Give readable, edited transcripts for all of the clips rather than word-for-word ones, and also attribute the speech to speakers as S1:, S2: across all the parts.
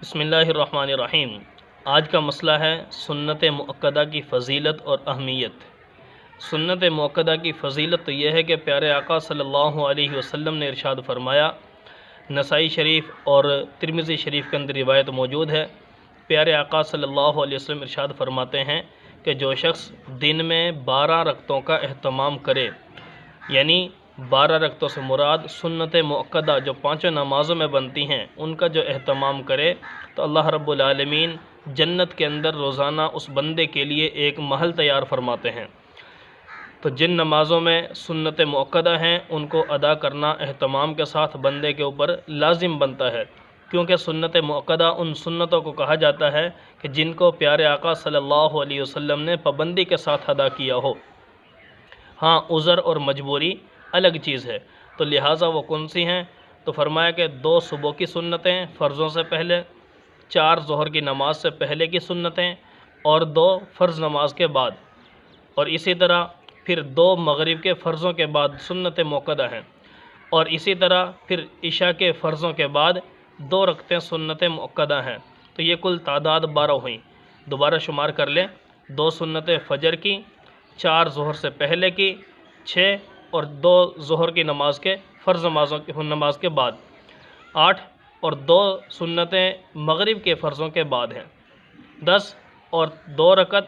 S1: بسم اللہ الرحمن الرحیم۔ آج کا مسئلہ ہے سنت مؤکدہ کی فضیلت اور اہمیت۔ سنت مؤکدہ کی فضیلت تو یہ ہے کہ پیارے آقا صلی اللہ علیہ وسلم نے ارشاد فرمایا، نسائی شریف اور ترمذی شریف کے اندر روایت موجود ہے۔ پیارے آقا صلی اللہ علیہ وسلم ارشاد فرماتے ہیں کہ جو شخص دن میں 12 رکعتوں کا اہتمام کرے، یعنی 12 رکعتوں سے مراد سنت مؤکدہ جو 5 نمازوں میں بنتی ہیں ان کا جو اہتمام کرے تو اللہ رب العالمین جنت کے اندر روزانہ اس بندے کے لیے ایک محل تیار فرماتے ہیں۔ تو جن نمازوں میں سنت مؤکدہ ہیں ان کو ادا کرنا اہتمام کے ساتھ بندے کے اوپر لازم بنتا ہے، کیونکہ سنت مؤکدہ ان سنتوں کو کہا جاتا ہے کہ جن کو پیارے آقا صلی اللہ علیہ وسلم نے پابندی کے ساتھ ادا کیا ہو۔ ہاں، عذر اور مجبوری الگ چیز ہے، تو لہٰذا وہ کون سی ہیں؟ تو فرمایا کہ 2 صبح کی سنتیں فرضوں سے پہلے، 4 ظہر کی نماز سے پہلے کی سنتیں اور 2 فرض نماز کے بعد، اور اسی طرح پھر 2 مغرب کے فرضوں کے بعد سنت مؤکدہ ہیں، اور اسی طرح پھر عشاء کے فرضوں کے بعد 2 رکعتیں سنت مؤکدہ ہیں۔ تو یہ کل تعداد 12 ہوئیں۔ دوبارہ شمار کر لیں، 2 سنتیں فجر کی، 4 ظہر سے پہلے کی، 6 اور 2 ظہر کی نماز کے فرض نماز کے بعد، 8 اور 2 سنتیں مغرب کے فرضوں کے بعد ہیں، 10 اور 2 رکعت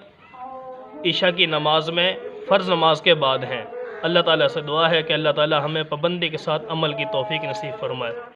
S1: عشاء کی نماز میں فرض نماز کے بعد ہیں۔ اللہ تعالیٰ سے دعا ہے کہ اللہ تعالیٰ ہمیں پابندی کے ساتھ عمل کی توفیق نصیب فرمائے۔